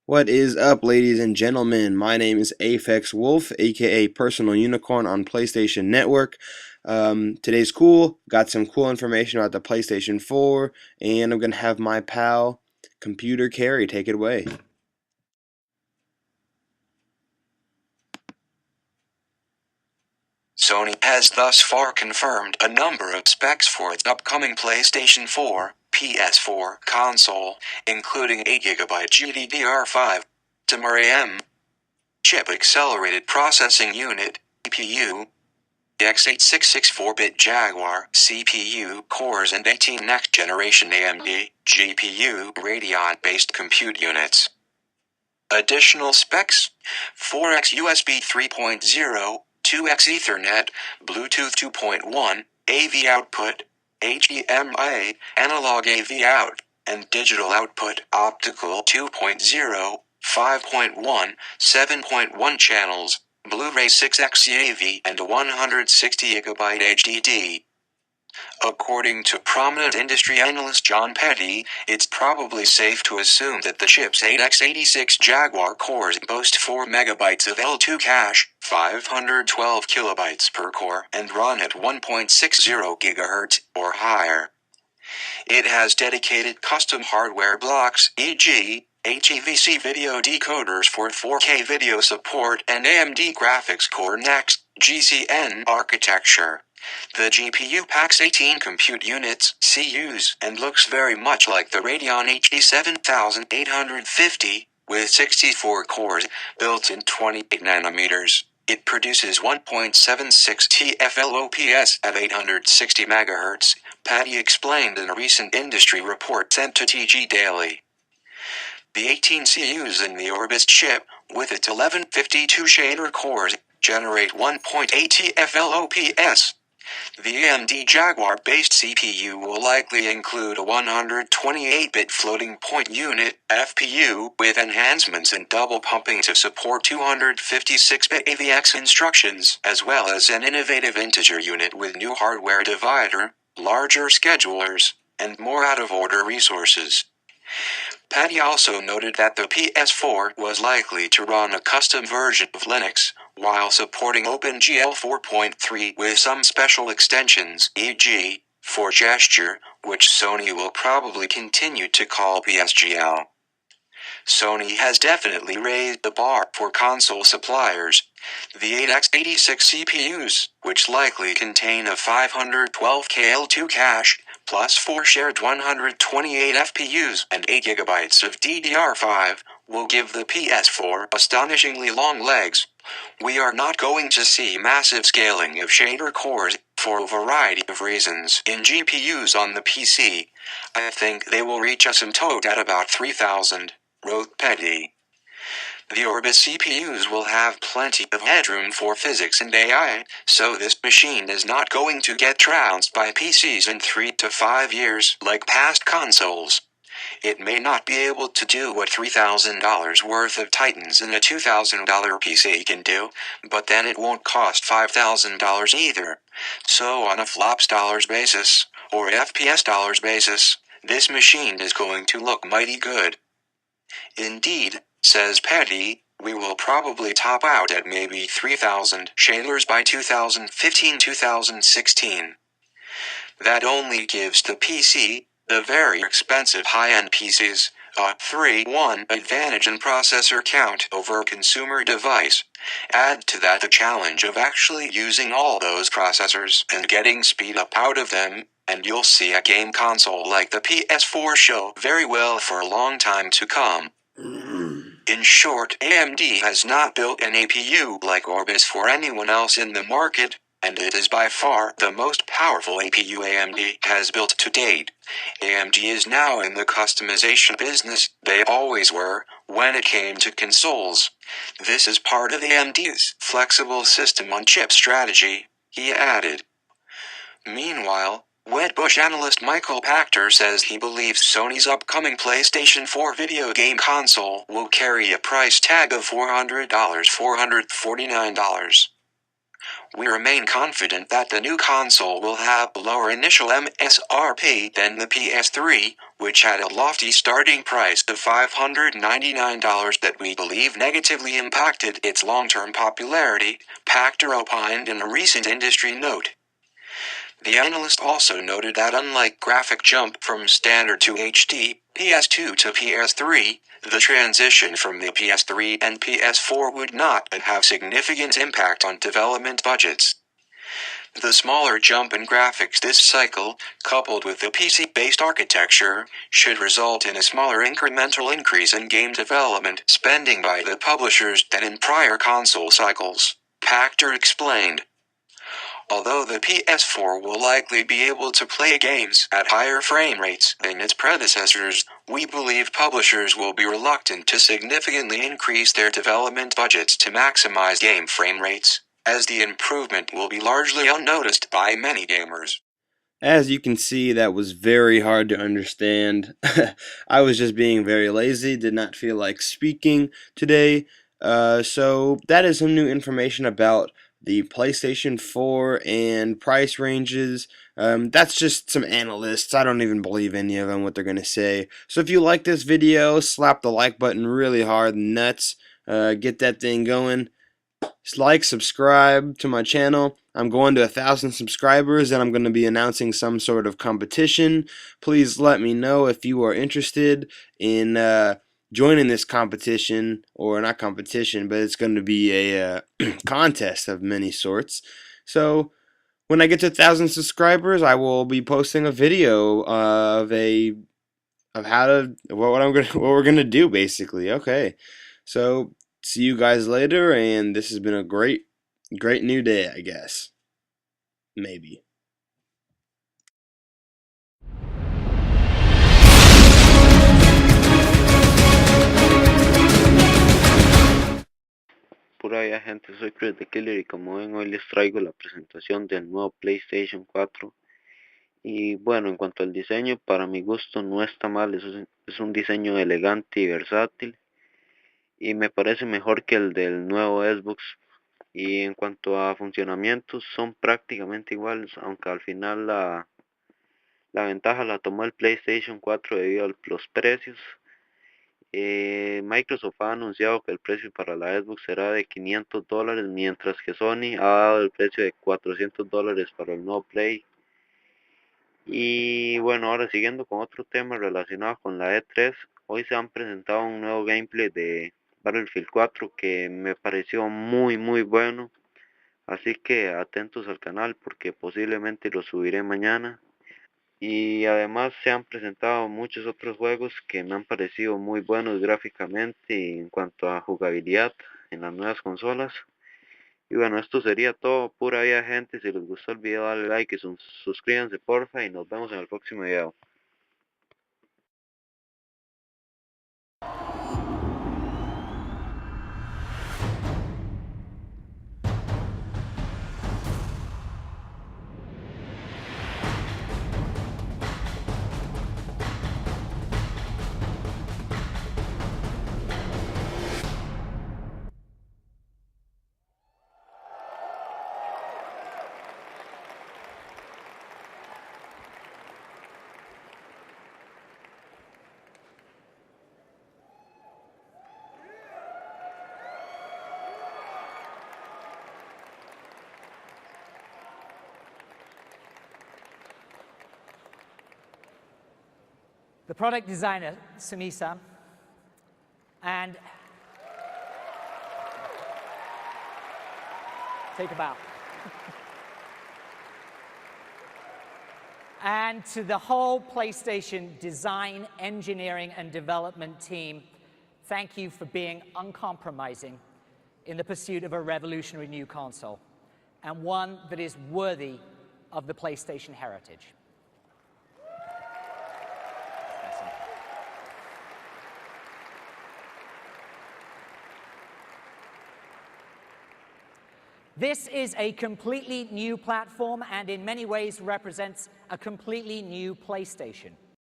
What is up, ladies and gentlemen? My name is Aphex Wolf, aka Personal Unicorn on PlayStation Network. Today's cool. Got some cool information about the PlayStation 4, and I'm gonna have my pal, Computer Carry, take it away. Sony has thus far confirmed a number of specs for its upcoming PlayStation 4, PS4 console, including 8GB GDDR5 RAM chip accelerated processing unit CPU, x86 64-bit Jaguar CPU cores and 18 next-generation AMD GPU Radeon-based compute units. Additional specs: 4x USB 3.0, 2x Ethernet, Bluetooth 2.1, AV output, HDMI, analog AV out, and digital output optical 2.0, 5.1, 7.1 channels, Blu-ray 6x AV and 160GB HDD. According to prominent industry analyst John Petty, it's probably safe to assume that the chip's 8x86 Jaguar cores boast 4 MB of L2 cache, 512 KB per core, and run at 1.60 GHz or higher. It has dedicated custom hardware blocks, e.g., HEVC video decoders for 4K video support and AMD Graphics Core Next (GCN) architecture. The GPU packs 18 compute units (CUs) and looks very much like the Radeon HD 7850, with 64 cores, built in 28 nanometers. It produces 1.76 TFLOPS at 860 MHz, Patty explained in a recent industry report sent to TG Daily. The 18 CUs in the Orbis chip, with its 1152 shader cores, generate 1.8 TFLOPS. The AMD Jaguar-based CPU will likely include a 128-bit floating point unit (FPU) with enhancements in double pumping to support 256-bit AVX instructions, as well as an innovative integer unit with new hardware divider, larger schedulers, and more out-of-order resources. Patty also noted that the PS4 was likely to run a custom version of Linux, while supporting OpenGL 4.3 with some special extensions, e.g., for gesture, which Sony will probably continue to call PSGL. Sony has definitely raised the bar for console suppliers. The 8x86 CPUs, which likely contain a 512K L2 cache, plus 4 shared 128 FPUs and 8GB of DDR5, will give the PS4 astonishingly long legs. We are not going to see massive scaling of shader cores, for a variety of reasons, in GPUs on the PC. I think they will reach asymptote at about 3000, wrote Petty. The Orbis CPUs will have plenty of headroom for physics and AI, so this machine is not going to get trounced by PCs in 3 to 5 years like past consoles. It may not be able to do what $3,000 worth of Titans in a $2,000 PC can do, but then it won't cost $5,000 either. So on a flops dollars basis, or FPS dollars basis, this machine is going to look mighty good. Indeed, says Petty, we will probably top out at maybe 3,000 shaders by 2015-2016. That only gives the PC, the very expensive high-end PCs, a 3-1 advantage in processor count over a consumer device. Add to that the challenge of actually using all those processors and getting speed up out of them, and you'll see a game console like the PS4 show very well for a long time to come. In short, AMD has not built an APU like Orbis for anyone else in the market, and it is by far the most powerful APU AMD has built to date. AMD is now in the customization business. They always were, when it came to consoles. This is part of AMD's flexible system-on-chip strategy, he added. Meanwhile, Wedbush analyst Michael Pachter says he believes Sony's upcoming PlayStation 4 video game console will carry a price tag of $400, $449. We remain confident that the new console will have a lower initial MSRP than the PS3, which had a lofty starting price of $599 that we believe negatively impacted its long-term popularity, Pachter opined in a recent industry note. The analyst also noted that unlike graphic jump from standard to HD, PS2 to PS3, the transition from the PS3 and PS4 would not have significant impact on development budgets. The smaller jump in graphics this cycle, coupled with the PC-based architecture, should result in a smaller incremental increase in game development spending by the publishers than in prior console cycles, Pachter explained. Although the PS4 will likely be able to play games at higher frame rates than its predecessors, we believe publishers will be reluctant to significantly increase their development budgets to maximize game frame rates, as the improvement will be largely unnoticed by many gamers. As you can see, that was very hard to understand. I was just being very lazy, did not feel like speaking today. So that is some new information about the PlayStation 4 and price ranges. That's just some analysts. I don't even believe any of them what they're going to say. So if you like this video, slap the like button really hard, nuts. Get that thing going. Like, subscribe to my channel. I'm going to 1,000 subscribers and I'm going to be announcing some sort of competition. Please let me know if you are interested in joining this competition, or not competition, but it's going to be a contest of many sorts. So when I get to 1,000 subscribers, I will be posting a video of how to what we're gonna do basically. Okay, so see you guys later, and this has been a great new day, I guess. Maybe. Pura vida gente, soy Chris the Killer y como ven hoy les traigo la presentación del nuevo PlayStation 4. Y bueno, en cuanto al diseño, para mi gusto no está mal, es un diseño elegante y versátil y me parece mejor que el del nuevo Xbox. Y en cuanto a funcionamiento, son prácticamente iguales, aunque al final la ventaja la tomó el PlayStation 4 debido a los precios. Microsoft ha anunciado que el precio para la Xbox será de $500, mientras que Sony ha dado el precio de $400 para el nuevo Play. Y bueno, ahora siguiendo con otro tema relacionado con la E3, hoy se han presentado un nuevo gameplay de Battlefield 4 que me pareció muy bueno. Así que atentos al canal porque posiblemente lo subiré mañana. Y además se han presentado muchos otros juegos que me han parecido muy buenos gráficamente y en cuanto a jugabilidad en las nuevas consolas. Y bueno, esto sería todo, pura vida gente. Si les gustó el video dale like y suscríbanse porfa y nos vemos en el próximo video. The product designer, Sumisa, and take a bow. And to the whole PlayStation design, engineering, and development team, thank you for being uncompromising in the pursuit of a revolutionary new console, and one that is worthy of the PlayStation heritage. This is a completely new platform and in many ways represents a completely new PlayStation.